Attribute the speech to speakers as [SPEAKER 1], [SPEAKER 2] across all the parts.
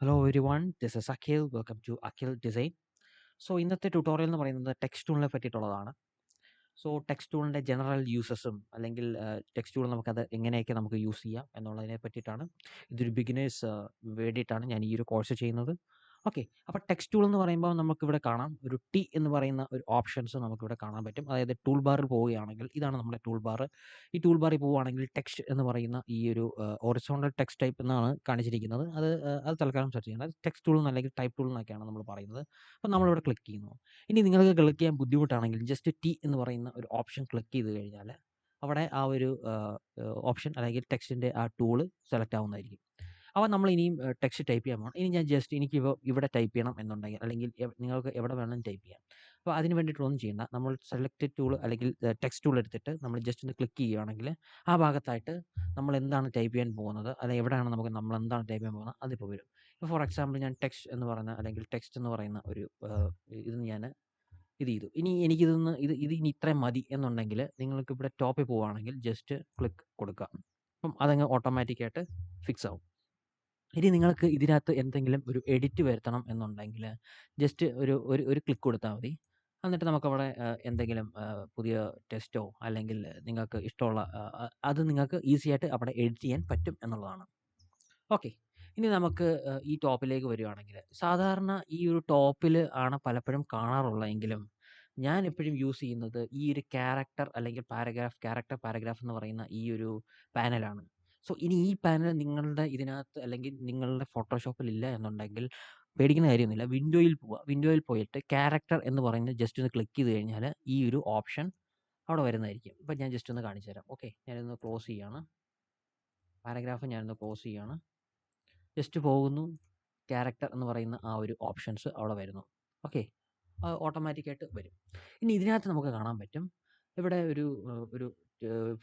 [SPEAKER 1] Hello everyone, this is Akhil. Welcome to Akhil Design. So ഇന്നത്തെ tutorial എന്ന് പറയുന്നത് text ടൂളിനെ പറ്റിയിട്ടുള്ളതാണ്. So text ടൂളിൻ്റെ general യൂസസും അല്ലെങ്കിൽ text tool നമുക്കത് എങ്ങനെയൊക്കെ നമുക്ക് യൂസ് ചെയ്യാം എന്നുള്ളതിനെ പറ്റിയിട്ടാണ്. ഇതൊരു ബിഗിനേഴ്സ് വേണ്ടിയിട്ടാണ് ഞാൻ ഈ ഒരു കോഴ്സ് ചെയ്യുന്നത്. ഓക്കെ, അപ്പോൾ ടെക്സ്റ്റ് ടൂൾ എന്ന് പറയുമ്പോൾ നമുക്കിവിടെ കാണാം ഒരു ടി എന്ന് പറയുന്ന ഒരു ഓപ്ഷൻസ് നമുക്കിവിടെ കാണാൻ പറ്റും. അതായത് ടൂൾ ബാറിൽ പോവുകയാണെങ്കിൽ ഇതാണ് നമ്മുടെ ടൂൾ ബാർ. ഈ ടൂൾ ബാറിൽ പോവുകയാണെങ്കിൽ ടെക്സ്റ്റ് എന്ന് പറയുന്ന ഈ ഒരു ഹൊറിസോണ്ടൽ ടെക്സ്റ്റ് ടൈപ്പ് എന്നാണ് കാണിച്ചിരിക്കുന്നത്. അത് തൽക്കാലം സെർച്ച് ചെയ്യുന്നത് ടെക്സ്റ്റ് ടൂൾ അല്ലെങ്കിൽ ടൈപ്പ് ടൂൾ എന്നൊക്കെയാണ് നമ്മൾ പറയുന്നത്. അപ്പോൾ നമ്മളിവിടെ ക്ലിക്ക് ചെയ്യുന്നു. ഇനി നിങ്ങൾക്ക് ക്ലിക്ക് ചെയ്യാൻ ബുദ്ധിമുട്ടാണെങ്കിൽ ജസ്റ്റ് ടി എന്ന് പറയുന്ന ഒരു ഓപ്ഷൻ ക്ലിക്ക് ചെയ്ത് കഴിഞ്ഞാൽ അവിടെ ആ ഒരു ഓപ്ഷൻ അല്ലെങ്കിൽ ടെക്സ്റ്റിൻ്റെ ആ ടൂള് സെലക്ട് ആവുന്നതായിരിക്കും. അപ്പോൾ നമ്മൾ ഇനിയും ടെക്സ്റ്റ് ടൈപ്പ് ചെയ്യാൻ പോകണം. ഇനി ഞാൻ ജസ്റ്റ് എനിക്ക് ഇവിടെ ടൈപ്പ് ചെയ്യണം എന്നുണ്ടെങ്കിൽ അല്ലെങ്കിൽ നിങ്ങൾക്ക് എവിടെ വേണമെങ്കിലും ടൈപ്പ് ചെയ്യാം. അപ്പോൾ അതിന് വേണ്ടിയിട്ടൊന്നും ചെയ്യണ്ട. നമ്മൾ സെലക്ട് ടൂൾ അല്ലെങ്കിൽ ടെക്സ്റ്റ് ടൂൾ എടുത്തിട്ട് നമ്മൾ ജസ്റ്റ് ഒന്ന് ക്ലിക്ക് ചെയ്യുകയാണെങ്കിൽ ആ ഭാഗത്തായിട്ട് നമ്മൾ എന്താണ് ടൈപ്പ് ചെയ്യാൻ പോകുന്നത് അല്ലെങ്കിൽ എവിടെയാണ് നമ്മൾ എന്താണ് ടൈപ്പ് ചെയ്യാൻ പോകുന്നത് അതിപ്പോൾ വരും. ഇപ്പോൾ ഫോർ എക്സാമ്പിൾ ഞാൻ ടെക്സ്റ്റ് എന്ന് പറയുന്ന അല്ലെങ്കിൽ ടെക്സ്റ്റ് എന്ന് പറയുന്ന ഒരു ഇത് ഞാൻ ഇത് ചെയ്തു. ഇനി ഇത് ഇനി ഇത്രയും മതി എന്നുണ്ടെങ്കിൽ നിങ്ങൾക്ക് ഇവിടെ ടോപ്പിൽ പോവുകയാണെങ്കിൽ ജസ്റ്റ് ക്ലിക്ക് കൊടുക്കുക. അപ്പം അതങ്ങ് ഓട്ടോമാറ്റിക്കായിട്ട് ഫിക്സ് ആവും. ഇനി നിങ്ങൾക്ക് ഇതിനകത്ത് എന്തെങ്കിലും ഒരു എഡിറ്റ് വരുത്തണം എന്നുണ്ടെങ്കിൽ ജസ്റ്റ് ഒരു ക്ലിക്ക് കൊടുത്താൽ മതി. എന്നിട്ട് നമുക്കവിടെ എന്തെങ്കിലും പുതിയ ടെക്സ്റ്റോ അല്ലെങ്കിൽ നിങ്ങൾക്ക് ഇഷ്ടമുള്ള അത് നിങ്ങൾക്ക് ഈസി ആയിട്ട് അവിടെ എഡിറ്റ് ചെയ്യാൻ പറ്റും എന്നുള്ളതാണ്. ഓക്കെ, ഇനി നമുക്ക് ഈ ടോപ്പിലേക്ക് വരുവാണെങ്കിൽ സാധാരണ ഈ ഒരു ടോപ്പിൽ ആണ് പലപ്പോഴും കാണാറുള്ളതെങ്കിലും ഞാൻ എപ്പോഴും യൂസ് ചെയ്യുന്നത് ഈ ഒരു ക്യാരക്ടർ അല്ലെങ്കിൽ ക്യാരക്ടർ പാരഗ്രാഫ് എന്ന് പറയുന്ന ഈ ഒരു പാനലാണ്. സോ ഇനി ഈ പാനൽ നിങ്ങളുടെ ഇതിനകത്ത് അല്ലെങ്കിൽ നിങ്ങളുടെ ഫോട്ടോഷോപ്പിൽ ഇല്ല എന്നുണ്ടെങ്കിൽ പേടിക്കുന്ന കാര്യമൊന്നുമില്ല. വിൻഡോയിൽ പോവുക. വിൻഡോയിൽ പോയിട്ട് ക്യാരക്ടർ എന്ന് പറയുന്നത് ജസ്റ്റ് ഒന്ന് ക്ലിക്ക് ചെയ്ത് കഴിഞ്ഞാൽ ഈ ഒരു ഓപ്ഷൻ അവിടെ വരുന്നതായിരിക്കും. ഇപ്പം ഞാൻ ജസ്റ്റ് ഒന്ന് കാണിച്ചു തരാം. ഓക്കെ, ഞാനിതൊന്ന് ക്ലോസ് ചെയ്യാണ്. പാരഗ്രാഫ് ഞാനൊന്ന് ക്ലോസ് ചെയ്യാണ്. ജസ്റ്റ് പോകുന്നു. ക്യാരക്ടർ എന്ന് പറയുന്ന ആ ഒരു ഓപ്ഷൻസ് അവിടെ വരുന്നു. ഓക്കെ, ഓട്ടോമാറ്റിക്കായിട്ട് വരും. ഇനി ഇതിനകത്ത് നമുക്ക് കാണാൻ പറ്റും ഇവിടെ ഒരു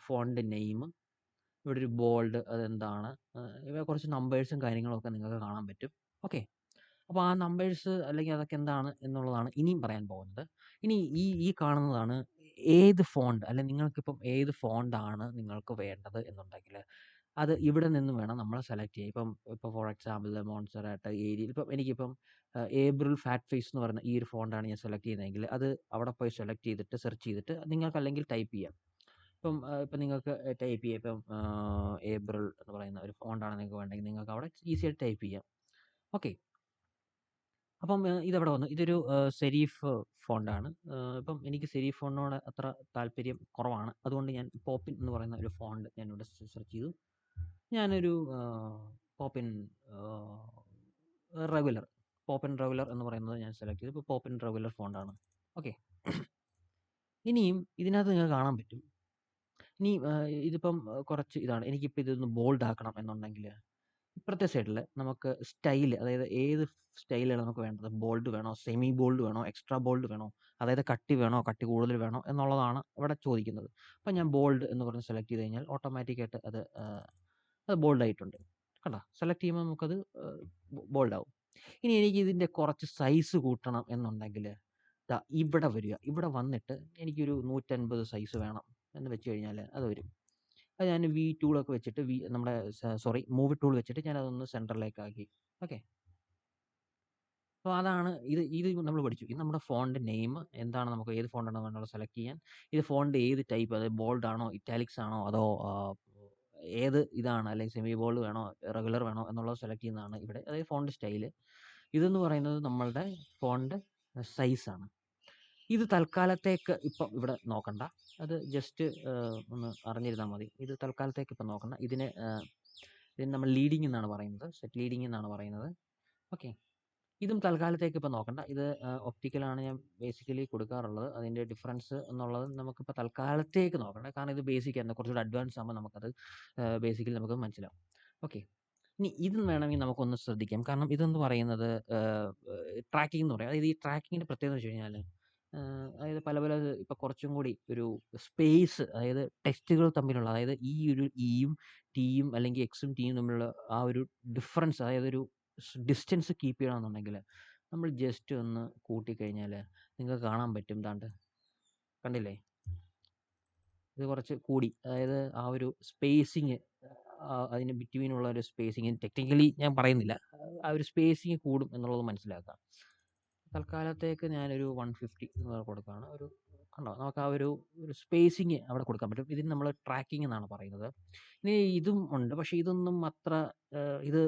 [SPEAKER 1] ഫോണ്ട് നെയിം, ഇവിടെ ഒരു ബോൾഡ് അതെന്താണ്, ഇവിടെ കുറച്ച് നമ്പേഴ്സും കാര്യങ്ങളൊക്കെ നിങ്ങൾക്ക് കാണാൻ പറ്റും. ഓക്കെ, അപ്പോൾ ആ നമ്പേഴ്സ് അല്ലെങ്കിൽ അതൊക്കെ എന്താണ് എന്നുള്ളതാണ് ഇനിയും പറയാൻ പോകുന്നത്. ഇനി ഈ കാണുന്നതാണ് ഏത് ഫോണ്ട് അല്ലെങ്കിൽ നിങ്ങൾക്കിപ്പം ഏത് ഫോണ്ടാണ് നിങ്ങൾക്ക് വേണ്ടത് എന്നുണ്ടെങ്കിൽ അത് ഇവിടെ നിന്ന് വേണം നമ്മൾ സെലക്ട് ചെയ്യാൻ. ഇപ്പോൾ ഫോർ എക്സാമ്പിൾ മോൺസെറാട്ട്, ഏരിയൽ ഇപ്പം എനിക്കിപ്പം ഏബ്രിൽ ഫാറ്റ് ഫേസ് എന്ന് പറയുന്ന ഈ ഒരു ഫോണ്ടാണ് ഞാൻ സെലക്ട് ചെയ്യുന്നതെങ്കിൽ അത് അവിടെ പോയി സെലക്ട് ചെയ്തിട്ട് സെർച്ച് ചെയ്തിട്ട് നിങ്ങൾക്ക് അല്ലെങ്കിൽ ടൈപ്പ് ചെയ്യാം. ഇപ്പം നിങ്ങൾക്ക് ടൈപ്പ് ചെയ്യാം. ഏബ്രിൽ എന്ന് പറയുന്ന ഒരു ഫോണ്ടാണ് നിങ്ങൾക്ക് വേണ്ടെങ്കിൽ നിങ്ങൾക്ക് അവിടെ ഈസി ആയിട്ട് ടൈപ്പ് ചെയ്യാം. ഓക്കെ, അപ്പം ഇതവിടെ വന്നു. ഇതൊരു സെരീഫ് ഫോണ്ടാണ്. ഇപ്പം എനിക്ക് സെരീഫ് ഫോണ്ടിനോട് അത്ര താല്പര്യം കുറവാണ്. അതുകൊണ്ട് ഞാൻ പോപ്പിൻ എന്ന് പറയുന്ന ഒരു ഫോണ്ട് ഞാനിവിടെ സെർച്ച് ചെയ്തു. ഞാനൊരു പോപ്പിൻ റെഗുലർ പോപ്പിൻ റെഗുലർ എന്ന് പറയുന്നത് ഞാൻ സെലക്ട് ചെയ്തു. ഇപ്പോൾ പോപ്പിൻ റെഗുലർ ഫോണ്ടാണ്. ഓക്കെ, ഇനിയും ഇതിനകത്ത് നിങ്ങൾക്ക് കാണാൻ പറ്റും. ഇനി ഇതിപ്പം കുറച്ച് ഇതാണ്. എനിക്കിപ്പോൾ ഇതൊന്ന് ബോൾഡ് ആക്കണം എന്നുണ്ടെങ്കിൽ ഇപ്പുറത്തെ സൈഡിൽ നമുക്ക് സ്റ്റൈൽ, അതായത് ഏത് സ്റ്റൈലാണ് നമുക്ക് വേണ്ടത്. ബോൾഡ് വേണോ, സെമി ബോൾഡ് വേണോ, എക്സ്ട്രാ ബോൾഡ് വേണോ, അതായത് കട്ടി വേണോ, കട്ടി കൂടുതൽ വേണോ എന്നുള്ളതാണ് ഇവിടെ ചോദിക്കുന്നത്. അപ്പം ഞാൻ ബോൾഡ് എന്ന് പറഞ്ഞ് സെലക്ട് ചെയ്ത് കഴിഞ്ഞാൽ ഓട്ടോമാറ്റിക്കായിട്ട് അത് ബോൾഡ് ആയിട്ടുണ്ട്. കണ്ടോ, സെലക്ട് ചെയ്യുമ്പോൾ നമുക്കത് ബോൾഡ് ആവും. ഇനി എനിക്ക് ഇതിൻ്റെ കുറച്ച് സൈസ് കൂട്ടണം എന്നുണ്ടെങ്കിൽ ഇവിടെ വരിക. ഇവിടെ വന്നിട്ട് എനിക്കൊരു 150 സൈസ് വേണം എന്ന് വെച്ച് കഴിഞ്ഞാൽ അത് വരും. അത് ഞാൻ ടൂളൊക്കെ വെച്ചിട്ട് നമ്മുടെ മൂവ് ടൂൾ വെച്ചിട്ട് ഞാനതൊന്ന് സെൻറ്ററിലേക്ക് ആക്കി. ഓക്കെ, അപ്പോൾ അതാണ് ഇത് നമ്മൾ പഠിച്ചു. ഇത് നമ്മുടെ ഫോണ്ട് നെയിം എന്താണ്, നമുക്ക് ഏത് ഫോണ്ടാണ് വേണ്ടത് സെലക്ട് ചെയ്യാൻ. ഇത് ഫോണ്ട് ഏത് ടൈപ്പ്, അതായത് ബോൾഡ് ആണോ, ഇറ്റാലിക്സ് ആണോ, അതോ ഏത് ഇതാണ്, അല്ലെങ്കിൽ സെമി ബോൾഡ് വേണോ, റെഗുലർ വേണോ എന്നുള്ളത് സെലക്ട് ചെയ്യുന്നതാണ് ഇവിടെ. അതായത് ഫോണ്ട് സ്റ്റൈല്. ഇതെന്ന് പറയുന്നത് നമ്മളുടെ ഫോണ്ട് സൈസാണ്. ഇത് തൽക്കാലത്തേക്ക് ഇപ്പം ഇവിടെ നോക്കണ്ട. അത് ജസ്റ്റ് ഒന്ന് അറിഞ്ഞിരുന്നാൽ മതി. ഇത് തൽക്കാലത്തേക്ക് ഇപ്പം നോക്കണ്ട. ഇതിന് നമ്മൾ ലീഡിങ് എന്നാണ് പറയുന്നത്. സെറ്റ് ലീഡിങ് എന്നാണ് പറയുന്നത്. ഓക്കെ, ഇതും തൽക്കാലത്തേക്ക് ഇപ്പം നോക്കണ്ട. ഇത് ഒപ്റ്റിക്കലാണ് ഞാൻ ബേസിക്കലി കൊടുക്കാറുള്ളത്. അതിൻ്റെ ഡിഫറൻസ് എന്നുള്ളത് നമുക്കിപ്പോൾ തൽക്കാലത്തേക്ക് നോക്കണ്ട. കാരണം ഇത് ബേസിക് ആണ്. കുറച്ചുകൂടി അഡ്വാൻസ് ആകുമ്പോൾ നമുക്കത് ബേസിക്കലി നമുക്ക് മനസ്സിലാവും. ഓക്കെ, ഇനി ഇതും വേണമെങ്കിൽ നമുക്കൊന്ന് ശ്രദ്ധിക്കാം. കാരണം ഇതെന്ന് പറയുന്നത് ട്രാക്കിംഗ് എന്ന് പറയും. അതായത് ഈ ട്രാക്കിങ്ങിൻ്റെ പ്രത്യേകത എന്ന് വെച്ച് കഴിഞ്ഞാൽ അതായത് പല ഇപ്പോൾ കുറച്ചും കൂടി ഒരു സ്പേസ്, അതായത് ടെക്സ്റ്റുകൾ തമ്മിലുള്ള, അതായത് ഈ ഒരു ഇയും ടിയും അല്ലെങ്കിൽ എക്സും ടിയും തമ്മിലുള്ള ആ ഒരു ഡിഫറൻസ്, അതായത് ഒരു ഡിസ്റ്റൻസ് കീപ്പ് ചെയ്യണമെന്നുണ്ടെങ്കിൽ നമ്മൾ ജസ്റ്റ് ഒന്ന് കൂട്ടിക്കഴിഞ്ഞാൽ നിങ്ങൾക്ക് കാണാൻ പറ്റും. കണ്ടില്ലേ, ഇത് കുറച്ച് കൂടി, അതായത് ആ ഒരു സ്പേസിങ് അതിന് ബിറ്റ്വീനുള്ള ഒരു സ്പേസിങ് ടെക്നിക്കലി ഞാൻ പറയുന്നില്ല. ആ ഒരു സ്പേസിങ് കൂടും എന്നുള്ളത് മനസ്സിലാക്കുക. തൽക്കാലത്തേക്ക് ഞാനൊരു 150 കൊടുക്കുകയാണ്. കണ്ടോ, നമുക്ക് ആ ഒരു സ്പേസിങ് അവിടെ കൊടുക്കാൻ പറ്റും. ഇതിന് നമ്മൾ ട്രാക്കിംഗ് എന്നാണ് പറയുന്നത്. ഇനി ഇതും ഉണ്ട്. പക്ഷേ ഇതൊന്നും അത്ര ഇത്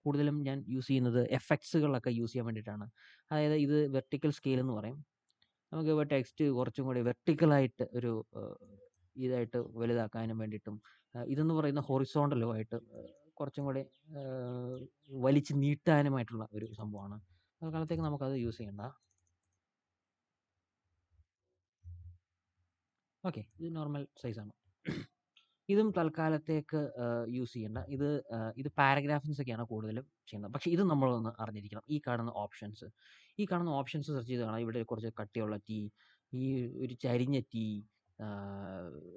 [SPEAKER 1] കൂടുതലും ഞാൻ യൂസ് ചെയ്യുന്നത് എഫക്ട്സുകളൊക്കെ യൂസ് ചെയ്യാൻ വേണ്ടിയിട്ടാണ്. അതായത് ഇത് വെർട്ടിക്കൽ സ്കെയിൽ എന്ന് പറയും. നമുക്ക് ടെക്സ്റ്റ് കുറച്ചും കൂടി വെർട്ടിക്കലായിട്ട് ഒരു ഇതായിട്ട് വലുതാക്കാനും വേണ്ടിയിട്ടും, ഇതെന്ന് പറയുന്ന ഹൊറിസോണ്ടലും ആയിട്ട് കുറച്ചും കൂടി വലിച്ച് നീട്ടാനുമായിട്ടുള്ള ഒരു സംഭവമാണ്. തൽക്കാലത്തേക്ക് നമുക്കത് യൂസ് ചെയ്യണ്ട. ഓക്കെ, ഇത് നോർമൽ സൈസാണ്. ഇതും തൽക്കാലത്തേക്ക് യൂസ് ചെയ്യണ്ട. ഇത് പാരഗ്രാഫിൻസൊക്കെയാണ് കൂടുതലും ചെയ്യുന്നത്. പക്ഷേ ഇത് നമ്മളൊന്ന് അറിഞ്ഞിരിക്കണം. ഈ കാണുന്ന ഓപ്ഷൻസ് സെർച്ച് ചെയ്ത് കാണാം. ഇവിടെ കുറച്ച് കട്ടിയുള്ള ടി, ഈ ഒരു ചരിഞ്ഞ ടി,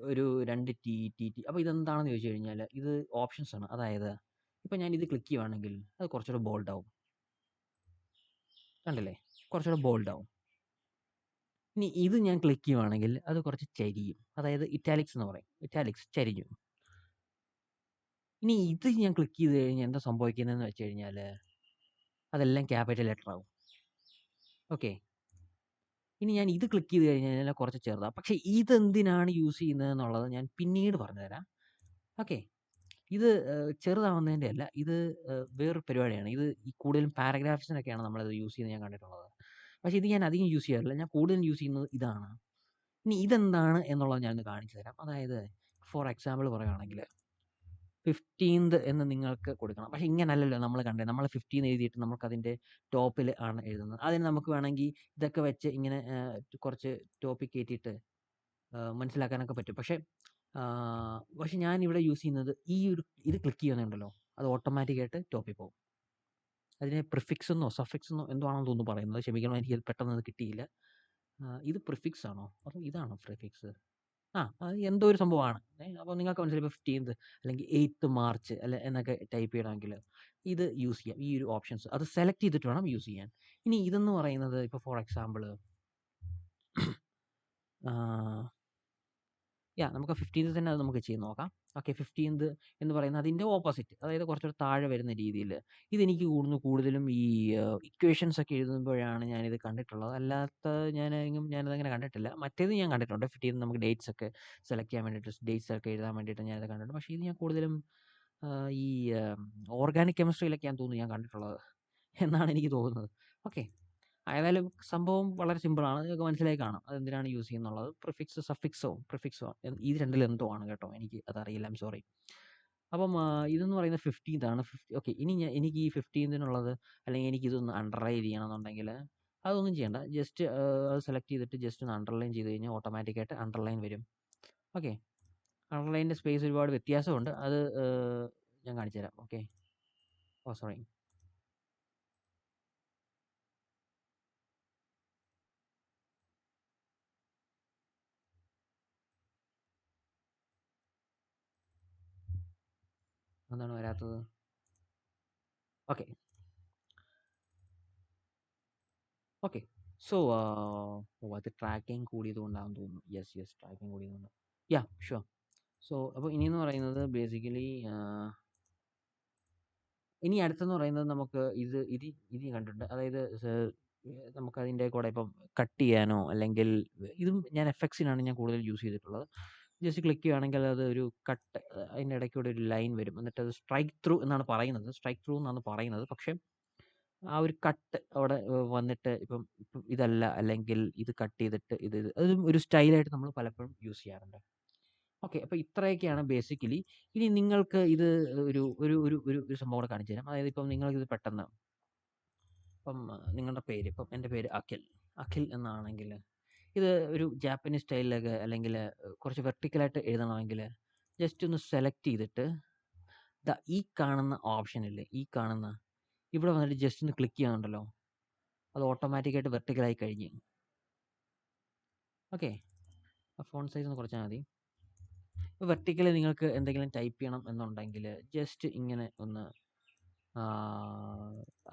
[SPEAKER 1] ഒരു 2 ടി, ടി ടി. അപ്പോൾ ഇതെന്താണെന്ന് ചോദിച്ചു കഴിഞ്ഞാൽ ഇത് ഓപ്ഷൻസ് ആണ്. അതായത് ഇപ്പം ഞാൻ ഇത് ക്ലിക്ക് ചെയ്യുവാണെങ്കിൽ അത് കുറച്ചുകൂടെ ബോൾഡ് ആവും. കണ്ടില്ലേ? കുറച്ചുകൂടെ ബോൾഡ് ആവും. ഇനി ഇത് ഞാൻ ക്ലിക്ക് ചെയ്യുവാണെങ്കിൽ അത് കുറച്ച് ചരിയും. അതായത് ഇറ്റാലിക്സ് എന്ന് പറയും. ഇറ്റാലിക്സ് ചരിഞ്ഞു. ഇനി ഇത് ഞാൻ ക്ലിക്ക് ചെയ്ത് കഴിഞ്ഞാൽ എന്താ സംഭവിക്കുന്നതെന്ന് വെച്ച് കഴിഞ്ഞാൽ അതെല്ലാം ക്യാപിറ്റൽ ലെറ്റർ ആവും. ഓക്കെ. ഇനി ഞാൻ ഇത് ക്ലിക്ക് ചെയ്ത് കഴിഞ്ഞാൽ കുറച്ച് ചെറുതാവും. പക്ഷേ ഇതെന്തിനാണ് യൂസ് ചെയ്യുന്നതെന്നുള്ളത് ഞാൻ പിന്നീട് പറഞ്ഞുതരാം. ഓക്കെ. ഇത് ചെറുതാവുന്നതിൻ്റെ അല്ല. ഇത് വേറൊരു പരിപാടിയാണ്. ഇത് ഈ കൂടുതലും പാരഗ്രാഫ്സിനൊക്കെയാണ് നമ്മളിത് യൂസ് ചെയ്യുന്നത് ഞാൻ കണ്ടിട്ടുള്ളത്. പക്ഷേ ഇത് ഞാൻ അധികം യൂസ് ചെയ്യാറില്ല. ഞാൻ കൂടുതലും യൂസ് ചെയ്യുന്നത് ഇതാണ്. ഇനി ഇതെന്താണ് എന്നുള്ളത് ഞാനൊന്ന് കാണിച്ചു തരാം. അതായത് ഫോർ എക്സാമ്പിൾ പറയുകയാണെങ്കിൽ 15th എന്ന് നിങ്ങൾക്ക് കൊടുക്കണം. പക്ഷേ ഇങ്ങനല്ലല്ലോ നമ്മൾ കണ്ടത്. നമ്മൾ 15 എഴുതിയിട്ട് നമുക്കതിൻ്റെ ടോപ്പിൽ ആണ് എഴുതുന്നത്. അതിന് നമുക്ക് വേണമെങ്കിൽ ഇതൊക്കെ വെച്ച് ഇങ്ങനെ കുറച്ച് ടോപ്പിൽ കയറ്റിയിട്ട് മനസ്സിലാക്കാനൊക്കെ പറ്റും. പക്ഷേ ഞാനിവിടെ യൂസ് ചെയ്യുന്നത് ഇത് ക്ലിക്ക് ചെയ്യുന്നുണ്ടല്ലോ, അത് ഓട്ടോമാറ്റിക്കായിട്ട് ടോപ്പിൽ പോകും. അതിനെ പ്രിഫിക്സ് എന്നോ സഫിക്സ് എന്നോ എന്തോ ആണെന്ന് തോന്നുന്നു പറയുന്നത്. ക്ഷമിക്കണം, എനിക്കത് പെട്ടെന്ന് അത് കിട്ടിയില്ല. ഇത് പ്രിഫിക്സ് ആണോ അതോ ഇതാണോ പ്രിഫിക്സ്? അത് എന്തോ ഒരു സംഭവമാണ്. അപ്പോൾ നിങ്ങൾക്ക് മനസ്സിലായി. ഇപ്പോൾ 15th അല്ലെങ്കിൽ 8th മാർച്ച് എന്നൊക്കെ ടൈപ്പ് ചെയ്യണമെങ്കിൽ ഇത് യൂസ് ചെയ്യാം. ഈ ഒരു ഓപ്ഷൻസ് അത് സെലക്ട് ചെയ്തിട്ട് വേണം യൂസ് ചെയ്യാൻ. ഇനി ഇതെന്ന് പറയുന്നത് ഇപ്പോൾ ഫോർ എക്സാമ്പിൾ നമുക്ക് 15th തന്നെ അത് നമുക്ക് ചെയ്ത് നോക്കാം. ഓക്കെ, 15th എന്ന് പറയുന്നത് അതിൻ്റെ ഓപ്പോസിറ്റ്, അതായത് കുറച്ചുകൂടെ താഴെ വരുന്ന രീതിയിൽ. ഇതെനിക്ക് കൂടുതലും ഈ ഇക്വേഷൻസ് ഒക്കെ എഴുതുമ്പോഴാണ് ഞാനിത് കണ്ടിട്ടുള്ളത്. അല്ലാത്ത ഞാനതങ്ങനെ കണ്ടിട്ടില്ല. മറ്റേത് ഞാൻ കണ്ടിട്ടുണ്ട്. 15th നമുക്ക് ഡേറ്റ്സ് ഒക്കെ സെലക്ട് ചെയ്യാൻ വേണ്ടിയിട്ട്, ഡേറ്റ്സ് ഒക്കെ എഴുതാൻ വേണ്ടിയിട്ട് ഞാനത് കണ്ടിട്ടുണ്ട്. പക്ഷേ ഇത് ഞാൻ കൂടുതലും ഈ ഓർഗാനിക് കെമിസ്ട്രിയിലൊക്കെയാണെന്ന് തോന്നുന്നു ഞാൻ കണ്ടിട്ടുള്ളത് എന്നാണ് എനിക്ക് തോന്നുന്നത്. ഓക്കെ. ഏതായാലും സംഭവം വളരെ സിമ്പിളാണ്. നിങ്ങൾക്ക് മനസ്സിലായി കാണും അതെന്തിനാണ് യൂസ് ചെയ്യുന്നുള്ളത്. പ്രിഫിക്സോ ഇത് രണ്ടിലെന്തോ ആണ് കേട്ടോ. എനിക്ക് അതറിയില്ല. I am sorry. അപ്പം ഇതെന്ന് പറയുന്നത് 15th ആണ്. ഓക്കെ. ഇനി എനിക്ക് ഈ 15th അല്ലെങ്കിൽ എനിക്കിതൊന്ന് അണ്ടർലൈൻ ചെയ്യണമെന്നുണ്ടെങ്കിൽ അതൊന്നും ചെയ്യണ്ട. ജസ്റ്റ് അത് സെലക്ട് ചെയ്തിട്ട് ജസ്റ്റ് ഒന്ന് അണ്ടർലൈൻ ചെയ്ത് കഴിഞ്ഞാൽ ഓട്ടോമാറ്റിക്കായിട്ട് അണ്ടർലൈൻ വരും. ഓക്കെ. അണ്ടർലൈനിൻ്റെ സ്പേസ് ഒരുപാട് വ്യത്യാസമുണ്ട്. അത് ഞാൻ കാണിച്ചു തരാം. ഓക്കെ. സോറി. എന്താണ് വരാത്തത്? ഓക്കെ. ഓക്കെ. സോ അത് ട്രാക്കിംഗ് കൂടിയത് കൊണ്ടാണെന്ന് തോന്നുന്നു. യെസ് ട്രാക്കിംഗ് കൂടിയതുകൊണ്ട്. ഷുവർ. സോ അപ്പോൾ ഇനിയെന്ന് പറയുന്നത് ബേസിക്കലി ഇനി അടുത്തെന്ന് പറയുന്നത് നമുക്ക് ഇത് കണ്ടിട്ടുണ്ട്. അതായത് നമുക്കതിൻ്റെ കൂടെ ഇപ്പം കട്ട് ചെയ്യാനോ അല്ലെങ്കിൽ ഇതും ഞാൻ എഫക്ട്സിനാണ് ഞാൻ കൂടുതൽ യൂസ് ചെയ്തിട്ടുള്ളത്. ജസ്റ്റ് ക്ലിക്ക് ചെയ്യുകയാണെങ്കിൽ അത് ഒരു കട്ട്, അതിൻ്റെ ഇടയ്ക്കൂടെ ഒരു ലൈൻ വരും. എന്നിട്ട് അത് സ്ട്രൈക്ക് ത്രൂ എന്നാണ് പറയുന്നത്. പക്ഷേ ആ ഒരു കട്ട് അവിടെ വന്നിട്ട് ഇപ്പം ഇതല്ല, അല്ലെങ്കിൽ ഇത് കട്ട് ചെയ്തിട്ട് അതും ഒരു സ്റ്റൈലായിട്ട് നമ്മൾ പലപ്പോഴും യൂസ് ചെയ്യാറുണ്ട്. ഓക്കെ. അപ്പോൾ ഇത്രയൊക്കെയാണ് ബേസിക്കലി. ഇനി നിങ്ങൾക്ക് ഇത് ഒരു ഒരു ഒരു ഒരു ഒരു സംഭവം കൂടെ കാണിച്ചു തരാം. അതായത് ഇപ്പം നിങ്ങൾക്കിത് പെട്ടെന്ന് ഇപ്പം നിങ്ങളുടെ പേര്, ഇപ്പം എൻ്റെ പേര് അഖിൽ എന്നാണെങ്കിൽ ഇത് ഒരു ജാപ്പനീസ് സ്റ്റൈലിലൊക്കെ അല്ലെങ്കിൽ കുറച്ച് വെർട്ടിക്കലായിട്ട് എഴുതണമെങ്കിൽ ജസ്റ്റ് ഒന്ന് സെലക്ട് ചെയ്തിട്ട് ഈ കാണുന്ന ഓപ്ഷനില്ലേ, ഇവിടെ വന്നിട്ട് ജസ്റ്റ് ഒന്ന് ക്ലിക്ക് ചെയ്യുന്നുണ്ടല്ലോ, അത് ഓട്ടോമാറ്റിക്കായിട്ട് വെർട്ടിക്കലായി കഴിഞ്ഞ്. ഓക്കെ. ഫോണ്ട് സൈസ് ഒന്ന് കുറച്ചാൽ മതി. ഇപ്പോൾ വെർട്ടിക്കലി നിങ്ങൾക്ക് എന്തെങ്കിലും ടൈപ്പ് ചെയ്യണം എന്നുണ്ടെങ്കിൽ ജസ്റ്റ് ഇങ്ങനെ ഒന്ന്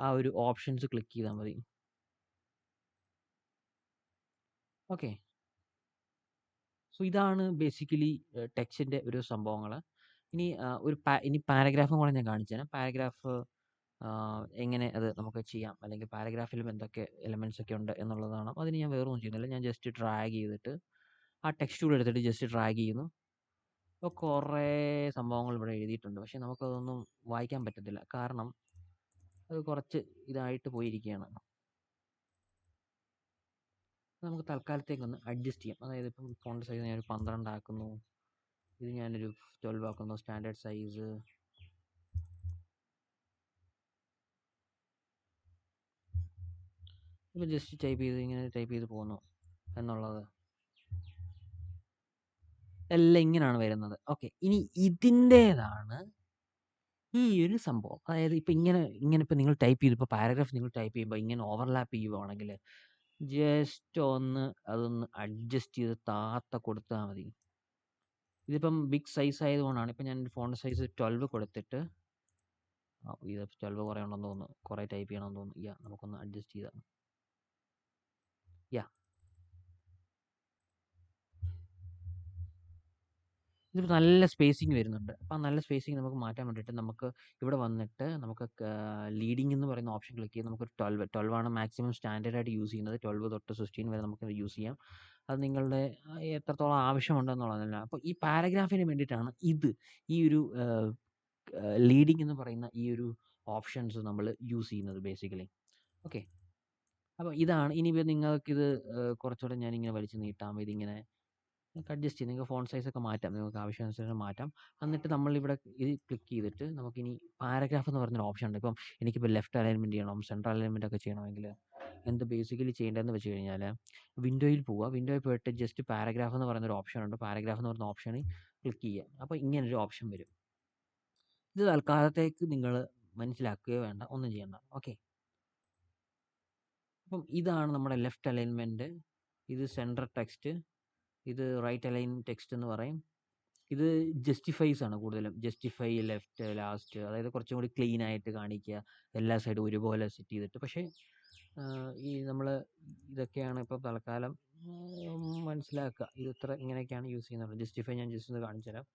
[SPEAKER 1] ആ ഒരു ഓപ്ഷൻസ് ക്ലിക്ക് ചെയ്താൽ മതി. ഓക്കെ. സോ ഇതാണ് ബേസിക്കലി ടെക്സ്റ്റിൻ്റെ ഒരു സംഭവങ്ങൾ. ഇനി ഇനി പാരഗ്രാഫും കൂടെ ഞാൻ കാണിച്ചു തരാം. പാരഗ്രാഫ് എങ്ങനെ അത് നമുക്ക് ചെയ്യാം, അല്ലെങ്കിൽ പാരഗ്രാഫിലും എന്തൊക്കെ എലമെന്റ്സ് ഒക്കെ ഉണ്ട് എന്നുള്ളതാണ്. അതിന് ഞാൻ വേറൊന്നും ചെയ്യുന്നില്ല. ഞാൻ ജസ്റ്റ് ഡ്രാഗ് ചെയ്തിട്ട് ആ ടെക്സ്റ്റ് ടൂൾ എടുത്തിട്ട് ജസ്റ്റ് ഡ്രാഗ് ചെയ്യുന്നു. ഇപ്പോൾ കുറേ സംഭവങ്ങൾ ഇവിടെ എഴുതിയിട്ടുണ്ട്. പക്ഷേ നമുക്കതൊന്നും വായിക്കാൻ പറ്റത്തില്ല. കാരണം അത് കുറച്ച് ഇതായിട്ട് പോയിരിക്കുകയാണ്. നമുക്ക് തൽക്കാലത്തേക്കൊന്ന് അഡ്ജസ്റ്റ് ചെയ്യാം. അതായത് ഇപ്പം ഫോണ്ട് സൈസ് ഞാനൊരു 12 ആക്കുന്നു. ഇത് ഞാനൊരു 12 ആക്കുന്നു. സ്റ്റാൻഡേർഡ് സൈസ് ഇപ്പോൾ ജസ്റ്റ് ടൈപ്പ് ചെയ്ത് ഇങ്ങനെ ടൈപ്പ് ചെയ്ത് പോകുന്നു എന്നുള്ളത് എല്ലാം ഇങ്ങനെയാണ് വരുന്നത്. ഓക്കെ, ഇനി ഇതിൻ്റേതാണ് ഈ ഒരു സംഭവം. അതായത് ഇപ്പം ഇങ്ങനെ ഇപ്പം നിങ്ങൾ ടൈപ്പ് ചെയ്തു, ഇപ്പോൾ പാരഗ്രാഫ് നിങ്ങൾ ടൈപ്പ് ചെയ്യുമ്പോൾ ഇങ്ങനെ ഓവർലാപ്പ് ചെയ്യുവാണെങ്കിൽ ജസ്റ്റ് ഒന്ന് അതൊന്ന് അഡ്ജസ്റ്റ് ചെയ്ത് കൊടുത്താൽ മതി. ഇതിപ്പം ബിഗ് സൈസ് ആയതുകൊണ്ടാണ്. ഇപ്പം ഞാൻ ഫോണ്ട് സൈസ് 12 കൊടുത്തിട്ട് ഇത് 12 കുറേ ഉണ്ടെന്ന് തോന്നുന്നു. കുറേ ടൈപ്പ് ചെയ്യണമെന്ന് തോന്നുന്നു. നമുക്കൊന്ന് അഡ്ജസ്റ്റ് ചെയ്താൽ ഇതിപ്പോൾ നല്ല സ്പേസിങ് വരുന്നുണ്ട്. അപ്പോൾ ആ നല്ല സ്പേസിങ് നമുക്ക് മാറ്റാൻ വേണ്ടിയിട്ട് നമുക്ക് ഇവിടെ വന്നിട്ട് നമുക്ക് ലീഡിംഗ് എന്ന് പറയുന്ന ഓപ്ഷൻ ക്ലിക്ക് ചെയ്ത് നമുക്കൊരു 12 ആണ് മാക്സിമം സ്റ്റാൻഡേർഡ് ആയിട്ട് യൂസ് ചെയ്യുന്നത്. 12 തൊട്ട് 16 വരെ നമുക്ക് യൂസ് ചെയ്യാം. അത് നിങ്ങളുടെ എത്രത്തോളം ആവശ്യമുണ്ടെന്നുള്ളതല്ല. അപ്പോൾ ഈ പാരഗ്രാഫിന് വേണ്ടിയിട്ടാണ് ഈ ഒരു ലീഡിംഗ് എന്ന് പറയുന്ന ഈ ഒരു ഓപ്ഷൻസ് നമ്മൾ യൂസ് ചെയ്യുന്നത് ബേസിക്കലി. ഓക്കെ, അപ്പോൾ ഇതാണ്. ഇനിയിപ്പോൾ നിങ്ങൾക്കിത് കുറച്ചുകൂടെ ഞാനിങ്ങനെ വലിച്ചു നീട്ടാം. ഇതിങ്ങനെ നിങ്ങൾക്ക് അഡ്ജസ്റ്റ് ചെയ്യാം. നിങ്ങൾക്ക് ഫോണ്ട് സൈസൊക്കെ മാറ്റാം. നിങ്ങൾക്ക് ആവശ്യാനുസരണം മാറ്റാം. എന്നിട്ട് നമ്മളിവിടെ ഇത് ക്ലിക്ക് ചെയ്തിട്ട് നമുക്കിനി പാരഗ്രാഫ് എന്ന് പറഞ്ഞൊരു ഓപ്ഷൻ ഉണ്ട്. ഇപ്പം എനിക്കിപ്പോൾ ലെഫ്റ്റ് അലൈൻമെൻറ്റ് ചെയ്യണം, സെൻട്രൽ അലൈൻമെൻറ്റ് ഒക്കെ ചെയ്യണമെങ്കിൽ എന്ത് ബേസിക്കലി ചെയ്യേണ്ടതെന്ന് വെച്ച് കഴിഞ്ഞാൽ വിൻഡോയിൽ പോവുക. വിൻഡോയിൽ പോയിട്ട് ജസ്റ്റ് പാരഗ്രാഫ് എന്ന് പറയുന്നൊരു ഓപ്ഷൻ ഉണ്ട്. പാരഗ്രാഫ് എന്ന് പറയുന്ന ഓപ്ഷനിൽ ക്ലിക്ക് ചെയ്യുക. അപ്പോൾ ഇങ്ങനൊരു ഓപ്ഷൻ വരും. ഇത് തൽക്കാലത്തേക്ക് നിങ്ങൾ മനസ്സിലാക്കുകയോ വേണ്ട, ഒന്നും ചെയ്യണ്ട. ഓക്കെ, അപ്പം ഇതാണ് നമ്മുടെ ലെഫ്റ്റ് അലൈൻമെൻറ്റ്. ഇത് സെൻറ്റർ ടെക്സ്റ്റ്, ഇത് റൈറ്റ് അലൈൻ ടെക്സ്റ്റ് എന്ന് പറയും. ഇത് ജസ്റ്റിഫൈസ് ആണ് കൂടുതലും. ജസ്റ്റിഫൈ, ലെഫ്റ്റ്, ലാസ്റ്റ്, അതായത് കുറച്ചും കൂടി ക്ലീൻ ആയിട്ട് കാണിക്കുക, എല്ലാ സൈഡും ഒരുപോലെ സെറ്റ് ചെയ്തിട്ട്. പക്ഷേ ഈ നമ്മൾ ഇതൊക്കെയാണ് ഇപ്പോൾ തൽക്കാലം മനസ്സിലാക്കുക. ഇത് ഇത്ര ഇങ്ങനെയൊക്കെയാണ് യൂസ് ചെയ്യുന്നത്. ജസ്റ്റിഫൈ ഞാൻ ജസ്റ്റ് ഒന്ന് കാണിച്ചു തരാം.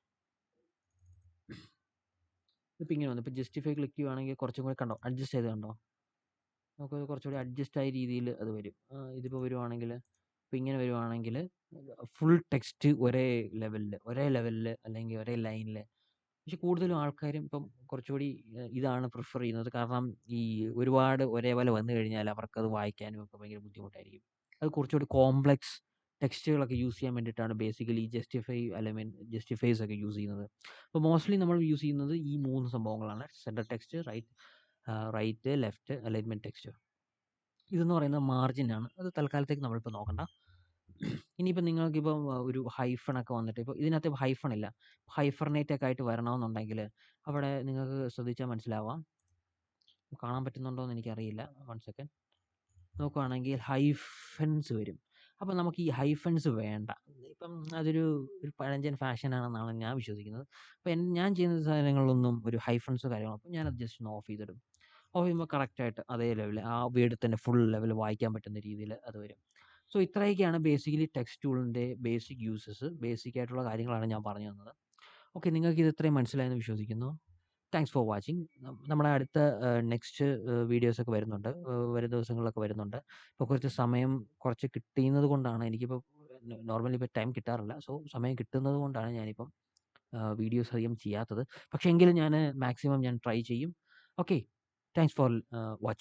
[SPEAKER 1] ഇതിപ്പോൾ ഇങ്ങനെ വന്നു. ഇപ്പോൾ ജസ്റ്റിഫൈ ക്ലിക്ക് ചെയ്യുവാണെങ്കിൽ കുറച്ചും കൂടി കണ്ടോ, അഡ്ജസ്റ്റ് ചെയ്ത് കണ്ടോ, നമുക്ക് കുറച്ചുകൂടി അഡ്ജസ്റ്റ് ആയ രീതിയിൽ അത് വരും. ഇതിപ്പോൾ വരുവാണെങ്കിൽ, ഇപ്പോൾ ഇങ്ങനെ വരുവാണെങ്കിൽ ഫുൾ ടെക്സ്റ്റ് ഒരേ ലെവലിൽ അല്ലെങ്കിൽ ഒരേ ലൈനിൽ. പക്ഷെ കൂടുതലും ആൾക്കാരും ഇപ്പം കുറച്ചുകൂടി ഇതാണ് പ്രിഫർ ചെയ്യുന്നത്. കാരണം ഈ ഒരുപാട് ഒരേപോലെ വന്നു കഴിഞ്ഞാൽ അവർക്കത് വായിക്കാനും ഒക്കെ ഭയങ്കര ബുദ്ധിമുട്ടായിരിക്കും. അത് കുറച്ചുകൂടി കോംപ്ലക്സ് ടെക്സ്റ്റുകളൊക്കെ യൂസ് ചെയ്യാൻ വേണ്ടിയിട്ടാണ് ബേസിക്കലി ജസ്റ്റിഫൈസ് ഒക്കെ യൂസ് ചെയ്യുന്നത്. അപ്പോൾ മോസ്റ്റ്ലി നമ്മൾ യൂസ് ചെയ്യുന്നത് ഈ 3 സംഭവങ്ങളാണ്: centre text, right, left alignment text. ഇതെന്ന് പറയുന്നത് മാർജിനാണ്. അത് തൽക്കാലത്തേക്ക് നമ്മളിപ്പോൾ നോക്കണ്ട. ഇനിയിപ്പോൾ നിങ്ങൾക്കിപ്പം ഒരു ഹൈഫണൊക്കെ വന്നിട്ട്, ഇപ്പോൾ ഇതിനകത്ത് ഹൈഫൺ ഇല്ല. ഹൈഫർനേറ്റ് ഒക്കെ ആയിട്ട് വരണമെന്നുണ്ടെങ്കിൽ അവിടെ നിങ്ങൾക്ക് ശ്രദ്ധിച്ചാൽ മനസ്സിലാവാം. കാണാൻ പറ്റുന്നുണ്ടോ എന്ന് എനിക്കറിയില്ല. 1 സെക്കൻഡ്. നോക്കുവാണെങ്കിൽ ഹൈഫൻസ് വരും. അപ്പോൾ നമുക്ക് ഈ ഹൈഫൻസ് വേണ്ട. ഇപ്പം അതൊരു പഴഞ്ചൻ ഫാഷനാണെന്നാണ് ഞാൻ വിശ്വസിക്കുന്നത്. അപ്പോൾ ഞാൻ ചെയ്യുന്ന സാധനങ്ങളിലൊന്നും ഒരു ഹൈഫൻസോ കാര്യങ്ങളോ, അപ്പോൾ ഞാനത് ജസ്റ്റ് ഒന്ന് ഓഫ് ചെയ്തിടും. ഓഫ് ചെയ്യുമ്പോൾ കറക്റ്റായിട്ട് അതേ ലെവലിൽ ആ വേർഡിൽ തന്നെ ഫുൾ ലെവൽ വായിക്കാൻ പറ്റുന്ന രീതിയിൽ അത് വരും. സോ ഇത്രയൊക്കെയാണ് ബേസിക്കലി ടെക്സ്റ്റ് ടൂളിൻ്റെ ബേസിക് യൂസസ്. ബേസിക് ആയിട്ടുള്ള കാര്യങ്ങളാണ് ഞാൻ പറഞ്ഞു തന്നത്. ഓക്കെ, നിങ്ങൾക്ക് ഇത് ഇത്രയും മനസ്സിലായെന്ന് വിശ്വസിക്കുന്നു. Thanks for watching. നമ്മുടെ അടുത്ത നെക്സ്റ്റ് വീഡിയോസൊക്കെ വരുന്നുണ്ട്. വരും ദിവസങ്ങളിലൊക്കെ വരുന്നുണ്ട്. ഇപ്പോൾ കുറച്ച് കിട്ടുന്നത് കൊണ്ടാണ് എനിക്കിപ്പോൾ നോർമലി ഇപ്പോൾ ടൈം കിട്ടാറില്ല. സോ സമയം കിട്ടുന്നത് കൊണ്ടാണ് ഞാനിപ്പം വീഡിയോസ് അധികം ചെയ്യാത്തത്. പക്ഷേ എങ്കിലും ഞാൻ മാക്സിമം ട്രൈ ചെയ്യും. Okay, thanks for watching.